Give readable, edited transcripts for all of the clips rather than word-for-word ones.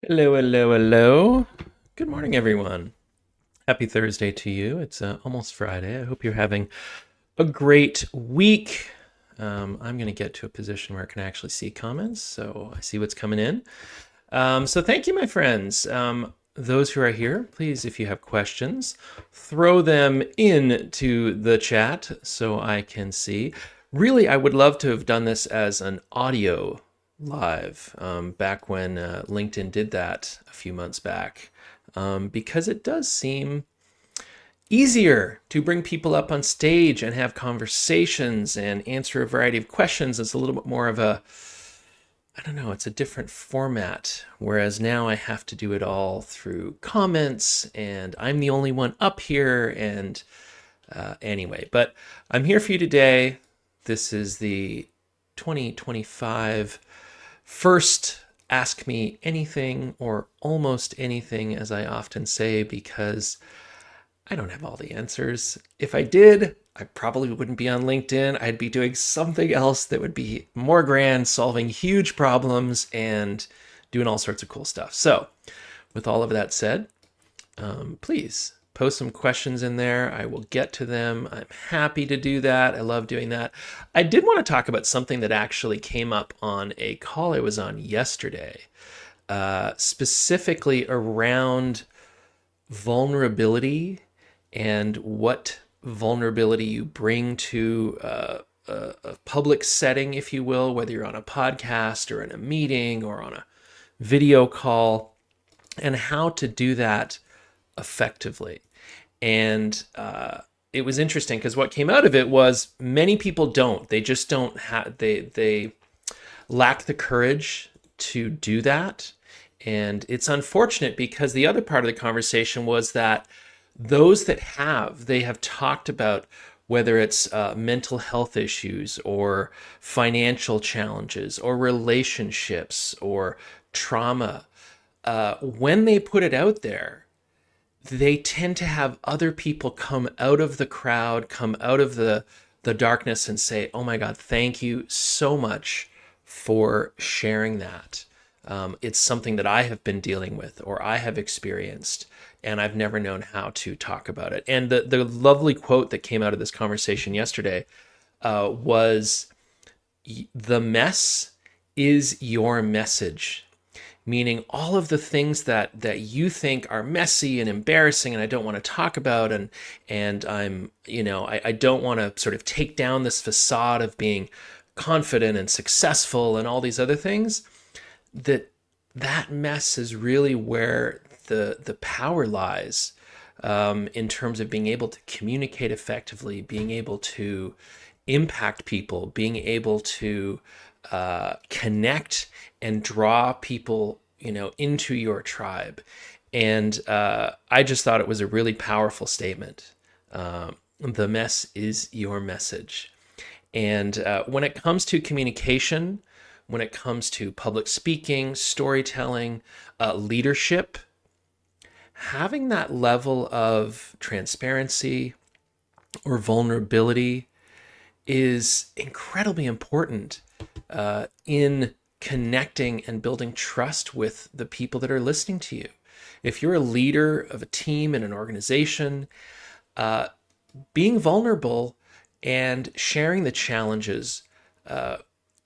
Hello, hello, hello. Good morning, everyone. Happy Thursday to you. It's almost Friday. I hope you're having a great week. I'm going to get to a position where I can actually see comments, so I see what's coming in. So thank you, my friends. Those who are here, please, if you have questions, throw them into the chat so I can see. Really, I would love to have done this as an audio live back when LinkedIn did that a few months back, because it does seem easier to bring people up on stage and have conversations and answer a variety of questions. It's a little bit more of a, I don't know, it's a different format. Whereas now I have to do it all through comments and I'm the only one up here. And anyway, but I'm here for you today. This is the 2025 first Ask Me Anything, or almost anything, as I often say, because I don't have all the answers. If I did, I probably wouldn't be on LinkedIn. I'd be doing something else that would be more grand, solving huge problems and doing all sorts of cool stuff. So, with all of that said, please post some questions in there. I will get to them. I'm happy to do that. I love doing that. I did want to talk about something that actually came up on a call I was on yesterday, specifically around vulnerability and what vulnerability you bring to a public setting, if you will, whether you're on a podcast or in a meeting or on a video call, and how to do that effectively. And it was interesting because what came out of it was many people don't. They just don't have. They lack the courage to do that. And it's unfortunate because the other part of the conversation was that those that have, they have talked about whether it's mental health issues or financial challenges or relationships or trauma. When they put it out there, they tend to have other people come out of the crowd, come out of the darkness and say, oh my God, thank you so much for sharing that. It's something that I have been dealing with or I have experienced, and I've never known how to talk about it. And the lovely quote that came out of this conversation yesterday was, the mess is your message. Meaning all of the things that you think are messy and embarrassing and I don't want to talk about, and I'm, I don't want to sort of take down this facade of being confident and successful and all these other things, that mess is really where the power lies, in terms of being able to communicate effectively, being able to impact people, being able to connect and draw people, into your tribe. And I just thought it was a really powerful statement. The mess is your message. And when it comes to communication, when it comes to public speaking, storytelling, leadership, having that level of transparency or vulnerability is incredibly important in connecting and building trust with the people that are listening to you. If you're a leader of a team in an organization, being vulnerable and sharing the challenges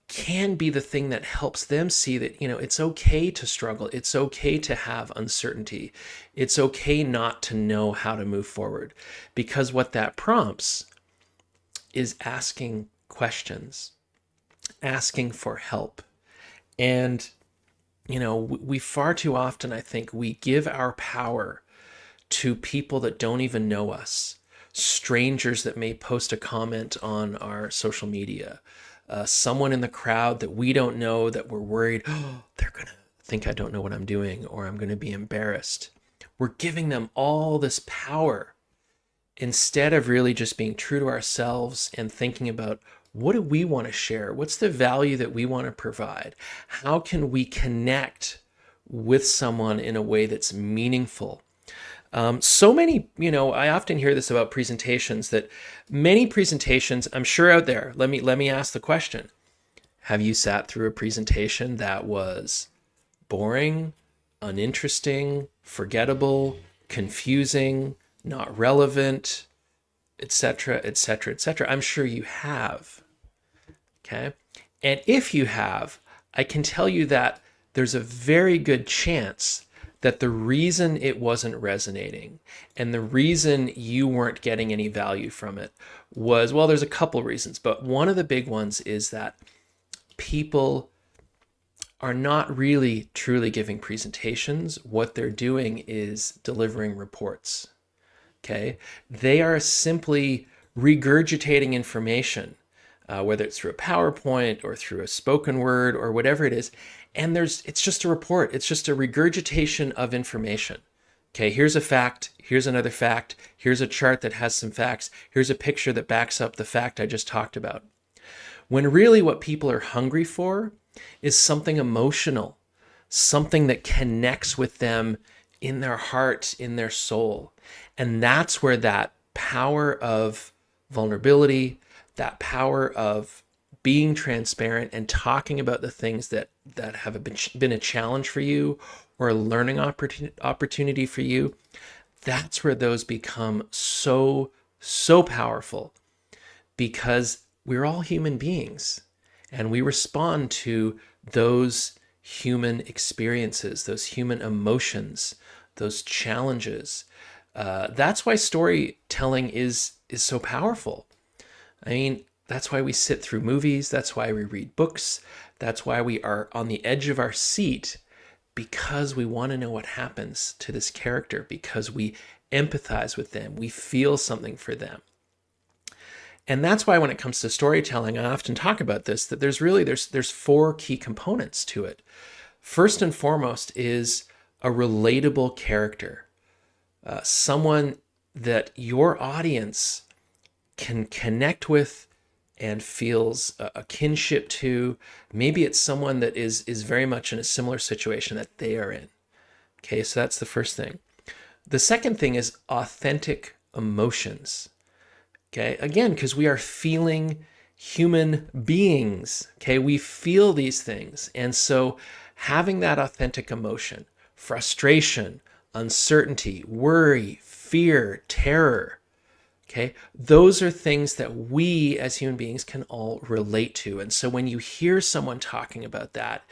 can be the thing that helps them see that, it's okay to struggle. It's okay to have uncertainty. It's okay not to know how to move forward, because what that prompts is asking questions, asking for help. And, we far too often, I think, we give our power to people that don't even know us, strangers that may post a comment on our social media, someone in the crowd that we don't know that we're worried, oh, they're going to think I don't know what I'm doing, or I'm going to be embarrassed. We're giving them all this power instead of really just being true to ourselves and thinking about, what do we want to share? What's the value that we want to provide? How can we connect with someone in a way that's meaningful? So many, I often hear this about presentations, that many presentations, I'm sure out there, let me ask the question. Have you sat through a presentation that was boring, uninteresting, forgettable, confusing, not relevant, etc., etc., etc. I'm sure you have. Okay. And if you have, I can tell you that there's a very good chance that the reason it wasn't resonating and the reason you weren't getting any value from it was, well, there's a couple reasons, but one of the big ones is that people are not really truly giving presentations. What they're doing is delivering reports. Okay. They are simply regurgitating information, whether it's through a PowerPoint or through a spoken word or whatever it is. And it's just a report. It's just a regurgitation of information. Okay, here's a fact. Here's another fact. Here's a chart that has some facts. Here's a picture that backs up the fact I just talked about. When really what people are hungry for is something emotional, something that connects with them in their heart, in their soul. And that's where that power of vulnerability, that power of being transparent and talking about the things that have been a challenge for you or a learning opportunity for you, that's where those become so powerful, because we're all human beings and we respond to those human experiences, those human emotions, those challenges. That's why storytelling is so powerful. I mean, that's why we sit through movies. That's why we read books. That's why we are on the edge of our seat, because we want to know what happens to this character, because we empathize with them. We feel something for them. And that's why when it comes to storytelling, I often talk about this, that there's four key components to it. First and foremost is a relatable character, someone that your audience can connect with and feels a kinship to. Maybe it's someone that is very much in a similar situation that they are in. Okay, so that's the first thing. The second thing is authentic emotions. Okay, again, because we are feeling human beings. Okay, we feel these things. And so having that authentic emotion, frustration, uncertainty, worry, fear, terror, okay, those are things that we as human beings can all relate to. And so when you hear someone talking about that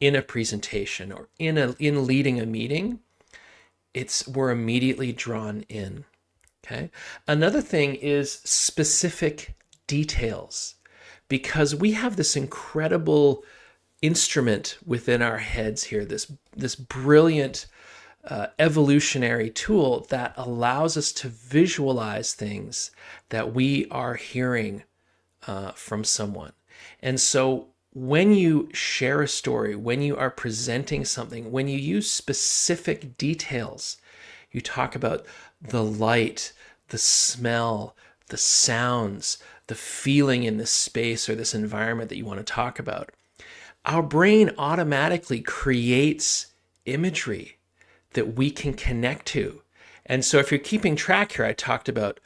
in a presentation or in leading a meeting, we're immediately drawn in. Okay. Another thing is specific details, because we have this incredible instrument within our heads here, this brilliant evolutionary tool that allows us to visualize things that we are hearing from someone. And so when you share a story, when you are presenting something, when you use specific details, you talk about the light, the smell, the sounds, the feeling in this space or this environment that you want to talk about, our brain automatically creates imagery that we can connect to. And so if you're keeping track here, I talked about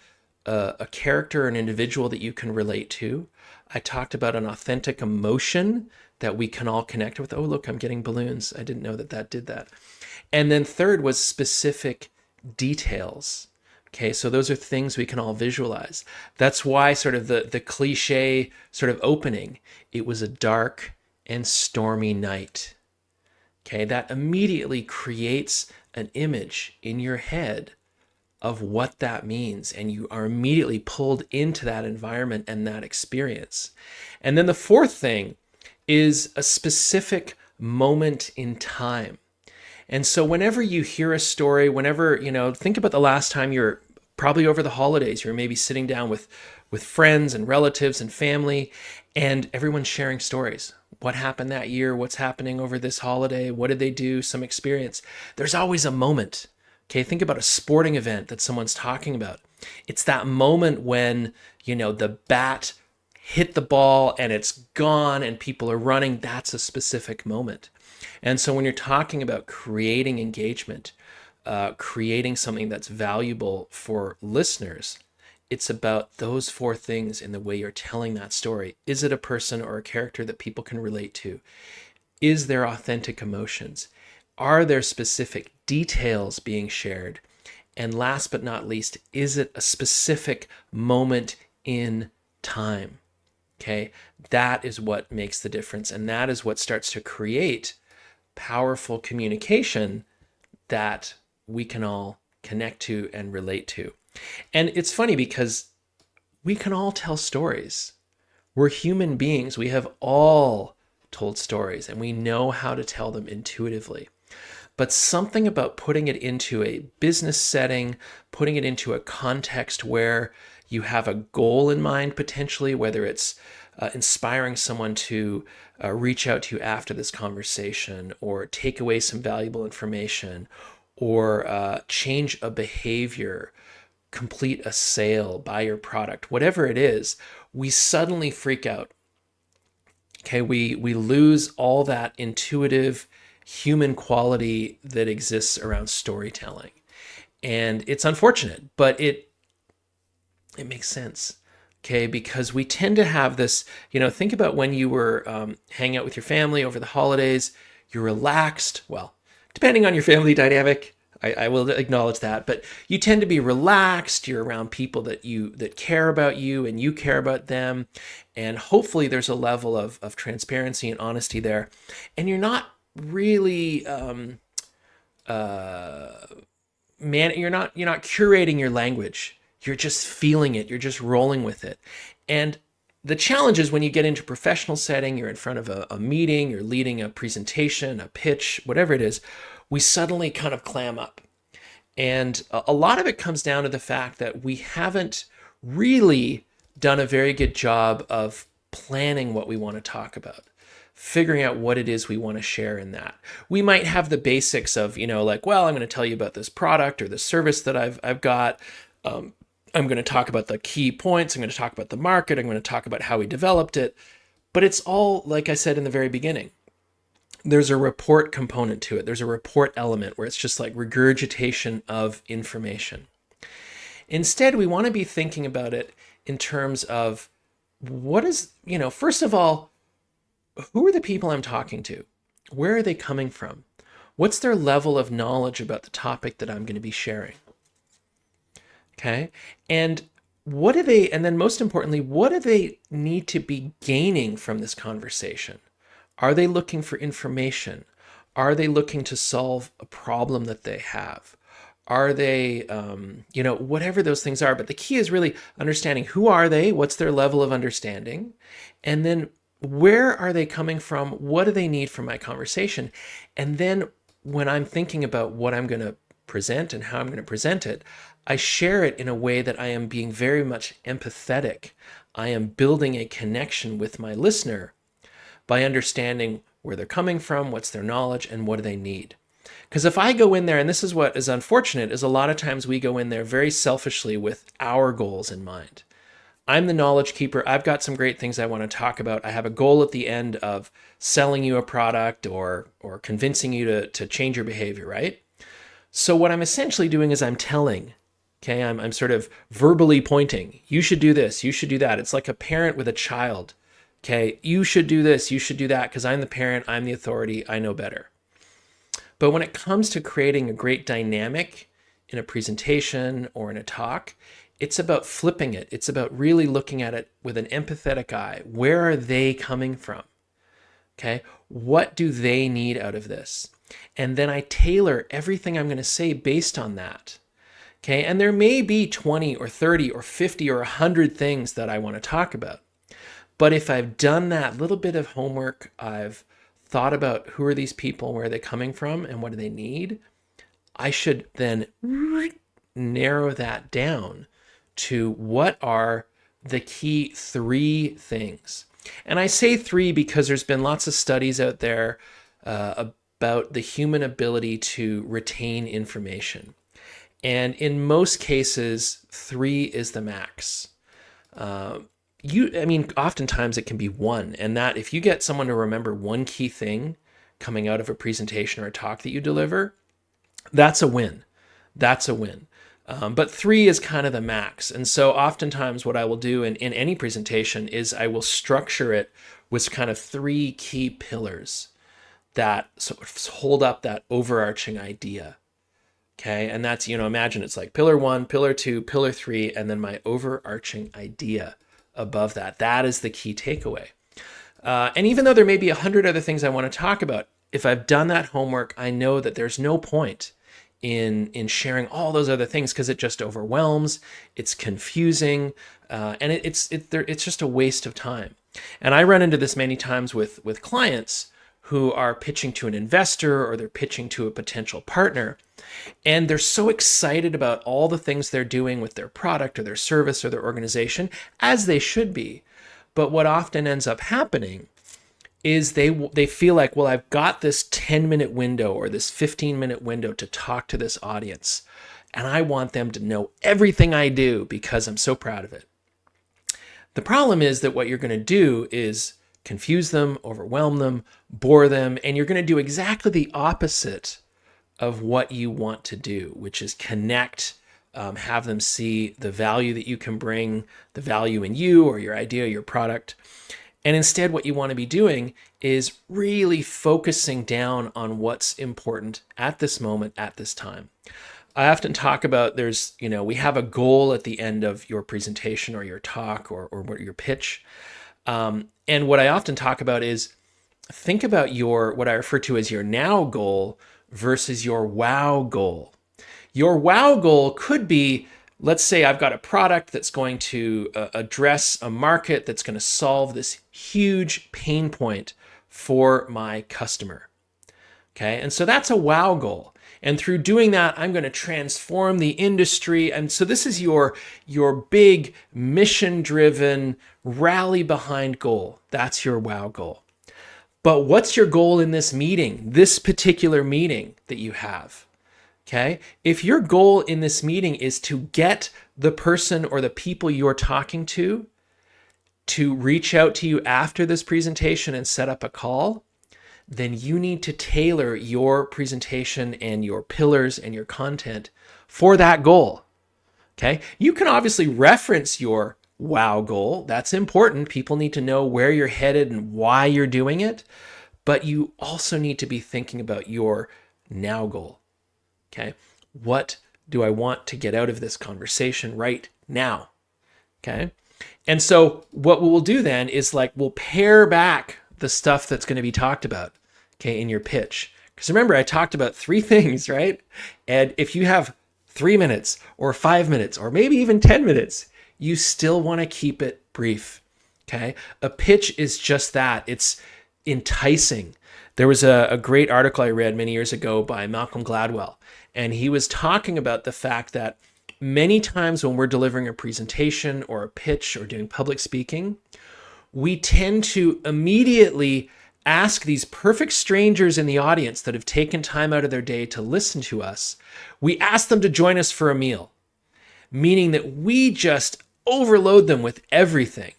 a character, an individual that you can relate to. I talked about an authentic emotion that we can all connect with. Oh, look, I'm getting balloons. I didn't know that did that. And then third was specific details. Okay, so those are things we can all visualize. That's why sort of the cliche sort of opening, it was a dark and stormy night. Okay, that immediately creates an image in your head of what that means, and you are immediately pulled into that environment and that experience. And then the fourth thing is a specific moment in time. And so whenever you hear a story, whenever, think about the last time you're probably over the holidays, you're maybe sitting down with friends and relatives and family, and everyone's sharing stories. What happened that year? What's happening over this holiday? What did they do? Some experience. There's always a moment. Okay, think about a sporting event that someone's talking about. It's that moment when, the bat hit the ball and it's gone and people are running. That's a specific moment. And so when you're talking about creating engagement, creating something that's valuable for listeners, it's about those four things in the way you're telling that story. Is it a person or a character that people can relate to? Is there authentic emotions? Are there specific details being shared? And last but not least, is it a specific moment in time? Okay, that is what makes the difference. And that is what starts to create powerful communication that we can all connect to and relate to. And it's funny because we can all tell stories. We're human beings. We have all told stories and we know how to tell them intuitively. But something about putting it into a business setting, putting it into a context where you have a goal in mind potentially, whether it's inspiring someone to reach out to you after this conversation, or take away some valuable information, or change a behavior, complete a sale, buy your product, whatever it is, we suddenly freak out. Okay, we lose all that intuitive human quality that exists around storytelling. And it's unfortunate, but it makes sense. Okay, because we tend to have this, think about when you were hanging out with your family over the holidays, you're relaxed. Well, depending on your family dynamic, I will acknowledge that, but you tend to be relaxed. You're around people that care about you and you care about them. And hopefully there's a level of transparency and honesty there. And you're not really you're not curating your language. You're just feeling it. You're just rolling with it. And the challenge is when you get into a professional setting, you're in front of a meeting, you're leading a presentation, a pitch, whatever it is, we suddenly kind of clam up. And a lot of it comes down to the fact that we haven't really done a very good job of planning what we want to talk about, figuring out what it is we want to share in that. We might have the basics of, like, well, I'm going to tell you about this product or this service that I've got. I'm going to talk about the key points. I'm going to talk about the market. I'm going to talk about how we developed it. But it's all, like I said in the very beginning, there's a report component to it. There's a report element where it's just like regurgitation of information. Instead, we want to be thinking about it in terms of what is, first of all, who are the people I'm talking to? Where are they coming from? What's their level of knowledge about the topic that I'm going to be sharing? Okay. And then most importantly, what do they need to be gaining from this conversation? Are they looking for information? Are they looking to solve a problem that they have? Are they, whatever those things are. But the key is really understanding who are they? What's their level of understanding? And then where are they coming from? What do they need from my conversation? And then when I'm thinking about what I'm going to present and how I'm going to present it, I share it in a way that I am being very much empathetic. I am building a connection with my listener by understanding where they're coming from, what's their knowledge, and what do they need. Because if I go in there, and this is what is unfortunate, is a lot of times we go in there very selfishly with our goals in mind. I'm the knowledge keeper. I've got some great things I want to talk about. I have a goal at the end of selling you a product or convincing you to change your behavior, right? So what I'm essentially doing is I'm telling. Okay, I'm sort of verbally pointing. You should do this. You should do that. It's like a parent with a child. Okay, you should do this. You should do that because I'm the parent. I'm the authority. I know better. But when it comes to creating a great dynamic in a presentation or in a talk, it's about flipping it. It's about really looking at it with an empathetic eye. Where are they coming from? Okay, what do they need out of this? And then I tailor everything I'm going to say based on that. Okay, and there may be 20 or 30 or 50 or 100 things that I want to talk about. But if I've done that little bit of homework, I've thought about who are these people, where are they coming from, and what do they need, I should then narrow that down to what are the key 3 things. And I say 3 because there's been lots of studies out there about the human ability to retain information. And in most cases, 3 is the max. Oftentimes it can be 1, and that if you get someone to remember one key thing coming out of a presentation or a talk that you deliver, that's a win. That's a win. But 3 is kind of the max. And so oftentimes what I will do in any presentation is I will structure it with kind of 3 key pillars. that sort of hold up that overarching idea. Okay. And that's, imagine it's like pillar 1, pillar 2, pillar 3, and then my overarching idea above that. That is the key takeaway. And even though there may be 100 other things I want to talk about, if I've done that homework, I know that there's no point in sharing all those other things because it just overwhelms, it's confusing, and it's just a waste of time. And I run into this many times with clients who are pitching to an investor or they're pitching to a potential partner, and they're so excited about all the things they're doing with their product or their service or their organization, as they should be. But what often ends up happening is they feel like, well, I've got this 10-minute window or this 15-minute window to talk to this audience, and I want them to know everything I do because I'm so proud of it. The problem is that what you're going to do is confuse them, overwhelm them, bore them, and you're going to do exactly the opposite of what you want to do, which is connect, have them see the value that you can bring, the value in you or your idea, your product. And instead, what you want to be doing is really focusing down on what's important at this moment, at this time. I often talk about we have a goal at the end of your presentation or your talk or your pitch. And what I often talk about is think about what I refer to as your now goal versus your wow goal. Your wow goal could be, let's say I've got a product that's going to address a market that's going to solve this huge pain point for my customer. Okay, and so that's a wow goal. And through doing that, I'm going to transform the industry. And so this is your big mission-driven, rally behind goal. That's your wow goal. But what's your goal in this meeting, this particular meeting that you have? Okay, if your goal in this meeting is to get the person or the people you're talking to reach out to you after this presentation and set up a call, then you need to tailor your presentation and your pillars and your content for that goal. Okay, you can obviously reference your wow goal. That's important. People need to know where you're headed and why you're doing it. But you also need to be thinking about your now goal. Okay, what do I want to get out of this conversation right now? Okay, and so what we'll do then is we'll pare back the stuff that's going to be talked about, okay, in your pitch. Because remember, I talked about 3 things, right? And if you have 3 minutes or 5 minutes or maybe even 10 minutes, you still want to keep it brief, okay? A pitch is just that. It's enticing. There was a great article I read many years ago by Malcolm Gladwell, and he was talking about the fact that many times when we're delivering a presentation or a pitch or doing public speaking, we tend to immediately ask these perfect strangers in the audience that have taken time out of their day to listen to us, we ask them to join us for a meal, meaning that we just overload them with everything.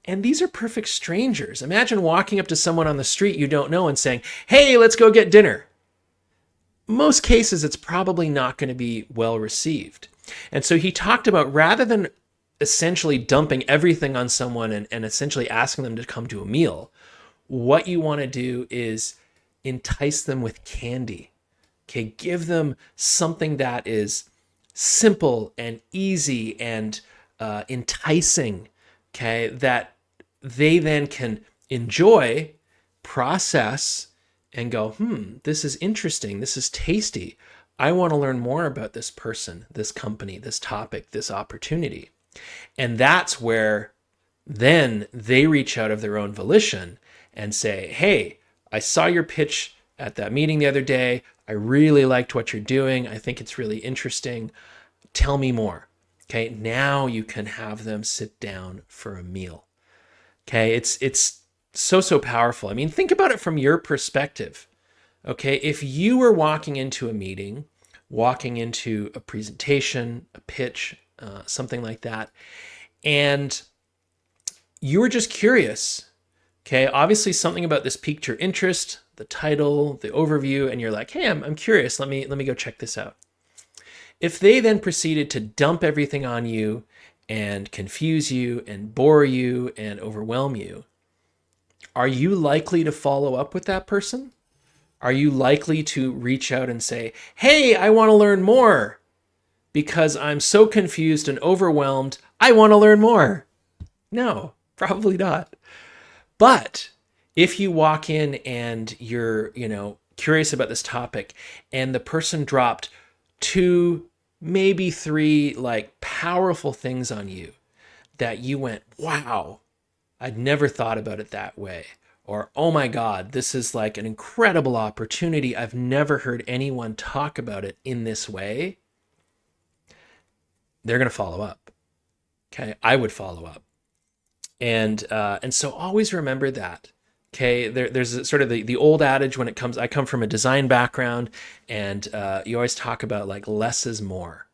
And these are perfect strangers. Imagine walking up to someone on the street you don't know and saying, "Hey, let's go get dinner." Most cases, it's probably not going to be well received. And so he talked about, rather than essentially dumping everything on someone and essentially asking them to come to a meal, what you want to do is entice them with candy. Okay, give them something that is simple and easy and enticing, okay, that they then can enjoy, process, and go, this is interesting, this is tasty. I want to learn more about this person, this company, this topic, this opportunity. And that's where then they reach out of their own volition and say, "Hey, I saw your pitch at that meeting the other day. I really liked what you're doing. I think it's really interesting. Tell me more." Okay, now you can have them sit down for a meal. Okay, it's so powerful. I mean, think about it from your perspective. Okay, if you were walking into a meeting, walking into a presentation, a pitch, something like that, and you were just curious, okay, obviously something about this piqued your interest, the title, the overview, and you're like, "Hey, I'm curious, let me go check this out." If they then proceeded to dump everything on you and confuse you and bore you and overwhelm you, Are you likely to follow up with that person? Are you likely to reach out and say, hey, I want to learn more because I'm so confused and overwhelmed. I want to learn more. No, probably not. But if you walk in and you're, curious about this topic and the person dropped 2, maybe 3 like powerful things on you that you went, wow, I'd never thought about it that way. Or, oh my God, this is like an incredible opportunity. I've never heard anyone talk about it in this way. They're going to follow up. Okay. I would follow up. And so always remember that. Okay. There's sort of the old adage when it comes, I come from a design background, and you always talk about like less is more.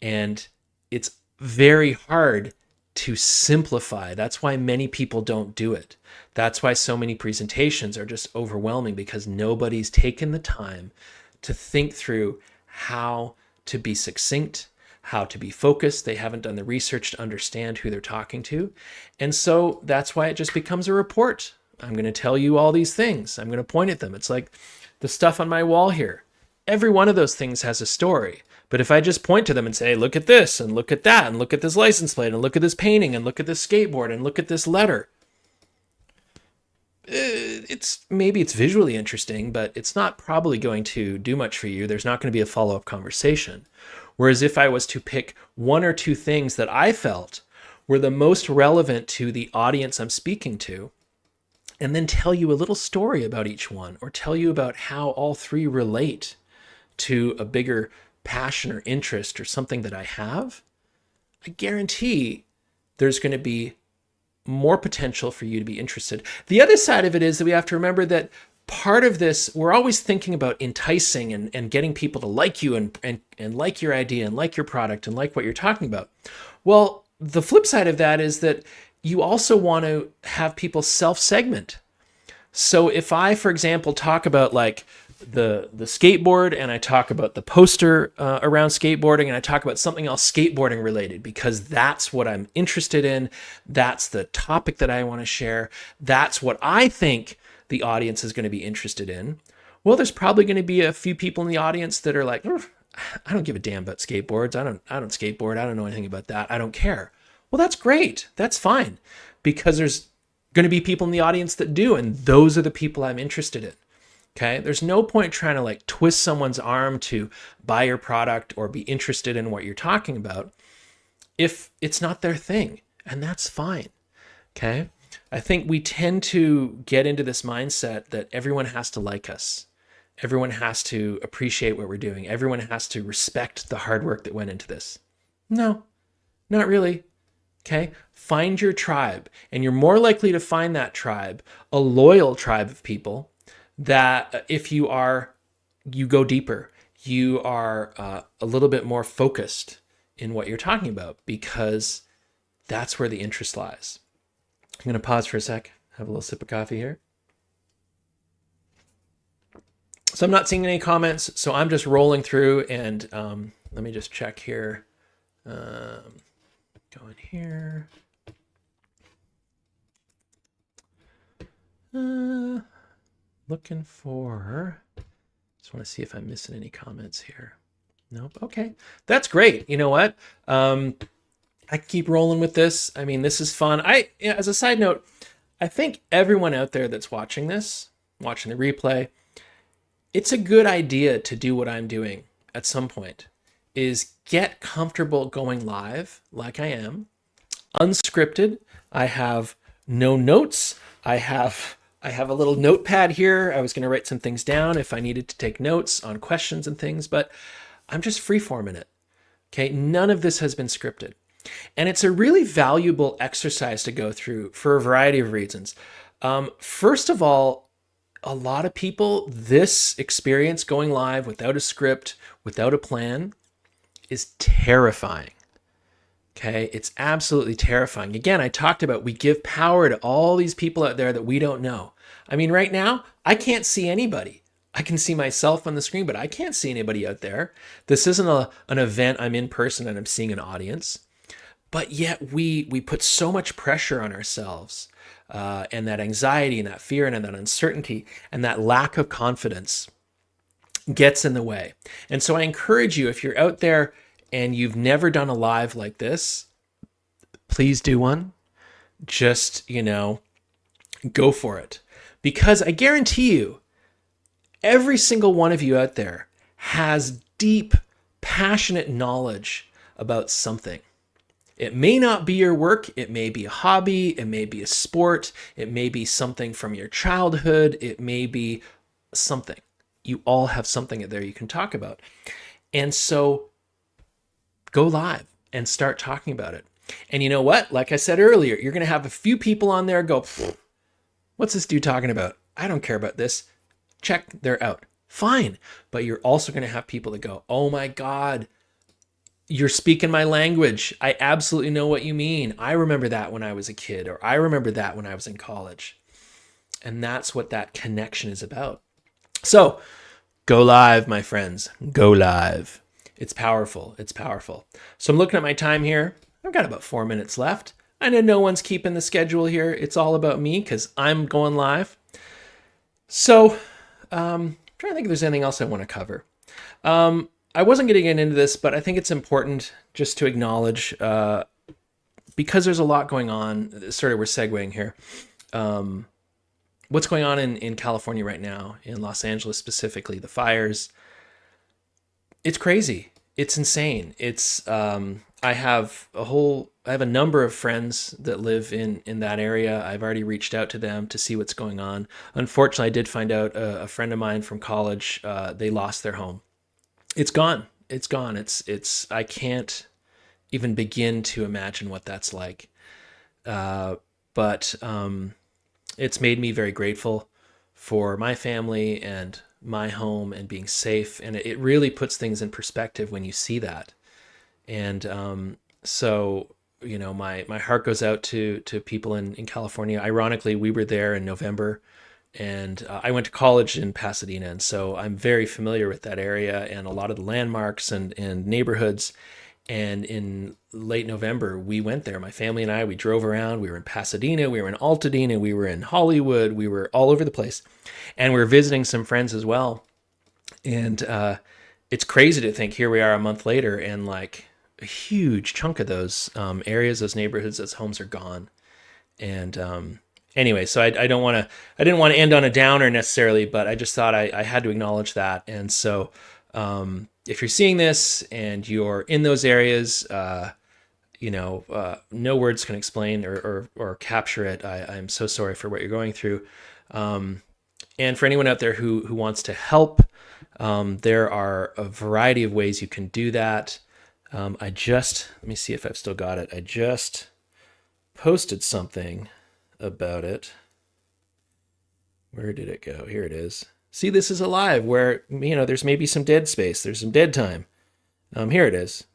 And it's very hard to simplify. That's why many people don't do it. That's why so many presentations are just overwhelming, because nobody's taken the time to think through how to be succinct, how to be focused. They haven't done the research to understand who they're talking to. And so that's why it just becomes a report. I'm going to tell you all these things. I'm going to point at them. It's like the stuff on my wall here. Every one of those things has a story. But if I just point to them and say, look at this and look at that and look at this license plate and look at this painting and look at this skateboard and look at this letter, maybe it's visually interesting, but it's not probably going to do much for you. There's not going to be a follow-up conversation. Whereas if I was to pick 1 or 2 things that I felt were the most relevant to the audience I'm speaking to, and then tell you a little story about each one, or tell you about how all 3 relate to a bigger passion or interest or something that I have, I guarantee there's going to be more potential for you to be interested. The other side of it is that we have to remember that part of this, we're always thinking about enticing and getting people to like you and like your idea and like your product and like what you're talking about. Well, the flip side of that is that you also want to have people self-segment. So if I, for example, talk about like the skateboard, and I talk about the poster around skateboarding, and I talk about something else skateboarding related, because that's what I'm interested in. That's the topic that I want to share. That's what I think the audience is going to be interested in. Well, there's probably going to be a few people in the audience that are like, I don't give a damn about skateboards. I don't skateboard. I don't know anything about that. I don't care. Well, that's great. That's fine, because there's going to be people in the audience that do, and those are the people I'm interested in. Okay, there's no point trying to like twist someone's arm to buy your product or be interested in what you're talking about if it's not their thing, and that's fine. Okay, I think we tend to get into this mindset that everyone has to like us. Everyone has to appreciate what we're doing. Everyone has to respect the hard work that went into this. No, not really. Okay, find your tribe, and you're more likely to find that tribe, a loyal tribe of people, that if you go deeper, you are a little bit more focused in what you're talking about, because that's where the interest lies. I'm going to pause for a sec, have a little sip of coffee here. So I'm not seeing any comments, so I'm just rolling through, and let me just check here. Go in here. Looking for, just want to see if I'm missing any comments here. Nope. Okay. That's great. You know what? I keep rolling with this. I mean, this is fun. As a side note, I think everyone out there that's watching this, watching the replay, it's a good idea to do what I'm doing at some point, is get comfortable going live like I am, unscripted. I have no notes. I have a little notepad here. I was going to write some things down if I needed to take notes on questions and things, but I'm just freeforming it. Okay. None of this has been scripted. And it's a really valuable exercise to go through for a variety of reasons. First of all, a lot of people, this experience going live without a script, without a plan, is terrifying. Okay, it's absolutely terrifying. Again, I talked about we give power to all these people out there that we don't know. I mean, right now, I can't see anybody. I can see myself on the screen, but I can't see anybody out there. This isn't an event I'm in person and I'm seeing an audience. But yet we put so much pressure on ourselves and that anxiety and that fear and that uncertainty and that lack of confidence gets in the way. And so I encourage you, if you're out there and you've never done a live like this, please do one. Just, go for it. Because I guarantee you, every single one of you out there has deep, passionate knowledge about something. It may not be your work. It may be a hobby. It may be a sport. It may be something from your childhood. It may be something. You all have something there you can talk about. And so go live and start talking about it. And you know what? Like I said earlier, you're going to have a few people on there go, what's this dude talking about? I don't care about this. Check, they're out. Fine. But you're also going to have people that go, oh my God, you're speaking my language. I absolutely know what you mean. I remember that when I was a kid, or I remember that when I was in college. And that's what that connection is about. So go live, my friends. Go live. It's powerful. It's powerful. So I'm looking at my time here. I've got about 4 minutes left. I know no one's keeping the schedule here. It's all about me because I'm going live. So trying to think if there's anything else I want to cover. I wasn't going to get into this, but I think it's important just to acknowledge, because there's a lot going on. Sorry, we're segueing here. What's going on in California right now, in Los Angeles specifically, the fires. It's crazy. It's insane. It's I have a number of friends that live in that area. I've already reached out to them to see what's going on. Unfortunately, I did find out a friend of mine from college, they lost their home. It's gone. It's gone. I can't even begin to imagine what that's like. But it's made me very grateful for my family and my home and being safe. And it really puts things in perspective when you see that. And so, my heart goes out to people in California. Ironically, we were there in November, and I went to college in Pasadena. And so I'm very familiar with that area and a lot of the landmarks and neighborhoods. And in late November, we went there. My family and I, we drove around. We were in Pasadena. We were in Altadena. We were in Hollywood. We were all over the place. And we were visiting some friends as well. And it's crazy to think here we are a month later, and like a huge chunk of those areas, those neighborhoods, those homes are gone. And anyway, so I didn't want to end on a downer necessarily, but I just thought I had to acknowledge that. And so if you're seeing this and you're in those areas, no words can explain or capture it. I'm so sorry for what you're going through. And for anyone out there who wants to help, there are a variety of ways you can do that. Let me see if I've still got it. I just posted something about it. Where did it go? Here it is. See, this is alive where, there's maybe some dead space. There's some dead time. Here it is.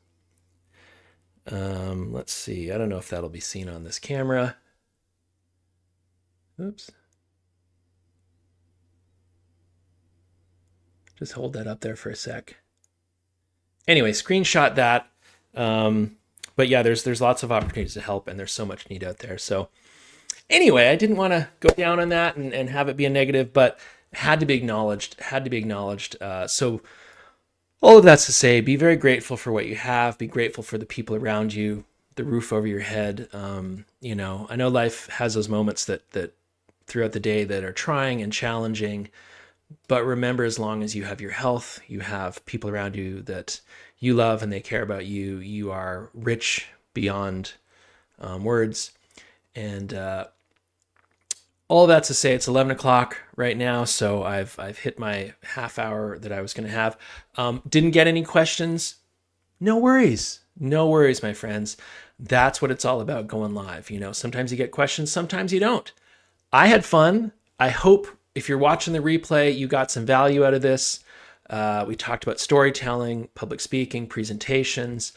Let's see. I don't know if that'll be seen on this camera. Oops. Just hold that up there for a sec. Anyway, screenshot that. But yeah, there's lots of opportunities to help, and there's so much need out there. So anyway, I didn't want to go down on that and have it be a negative, but had to be acknowledged. So all of that's to say, be very grateful for what you have. Be grateful for the people around you, the roof over your head. I know life has those moments that throughout the day that are trying and challenging. But remember, as long as you have your health, you have people around you that you love and they care about you, you are rich beyond words. And all that's to say, it's 11 o'clock right now, so I've hit my half hour that I was going to have. Didn't get any questions? No worries. No worries, my friends. That's what it's all about, going live. Sometimes you get questions, sometimes you don't. I had fun. I hope if you're watching the replay, you got some value out of this. We talked about storytelling, public speaking, presentations,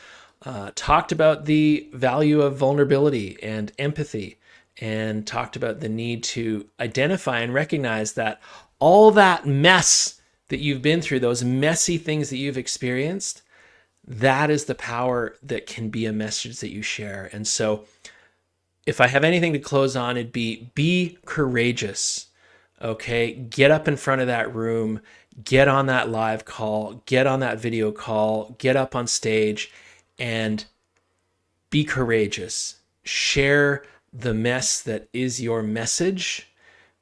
talked about the value of vulnerability and empathy, and talked about the need to identify and recognize that all that mess that you've been through, those messy things that you've experienced, that is the power that can be a message that you share. And so if I have anything to close on, it'd be courageous. Okay, get up in front of that room, get on that live call, get on that video call, get up on stage, and be courageous. Share the mess that is your message,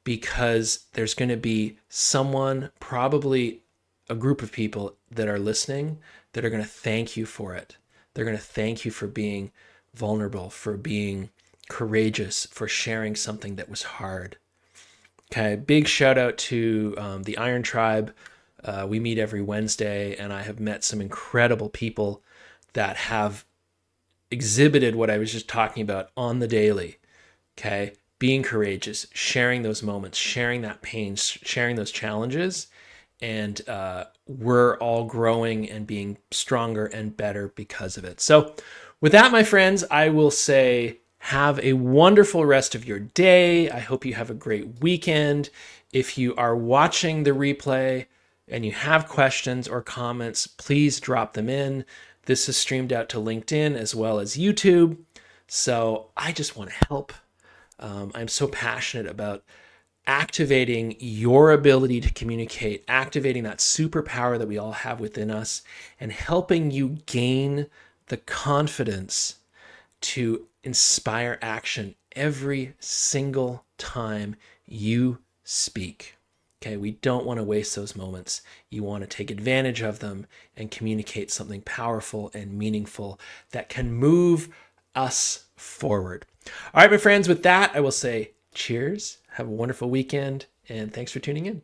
because there's going to be someone, probably a group of people that are listening, that are going to thank you for it. They're going to thank you for being vulnerable, for being courageous, for sharing something that was hard. Okay, big shout out to the Iron Tribe. We meet every Wednesday, and I have met some incredible people that have exhibited what I was just talking about on the daily. Okay, being courageous, sharing those moments, sharing that pain, sharing those challenges, and we're all growing and being stronger and better because of it. So with that, my friends, I will say have a wonderful rest of your day. I hope you have a great weekend. If you are watching the replay and you have questions or comments, please drop them in. This is streamed out to LinkedIn as well as YouTube. So I just want to help. I'm so passionate about activating your ability to communicate, activating that superpower that we all have within us, and helping you gain the confidence to inspire action every single time you speak. Okay, we don't want to waste those moments. You want to take advantage of them and communicate something powerful and meaningful that can move us forward. All right, my friends, with that, I will say cheers, have a wonderful weekend, and thanks for tuning in.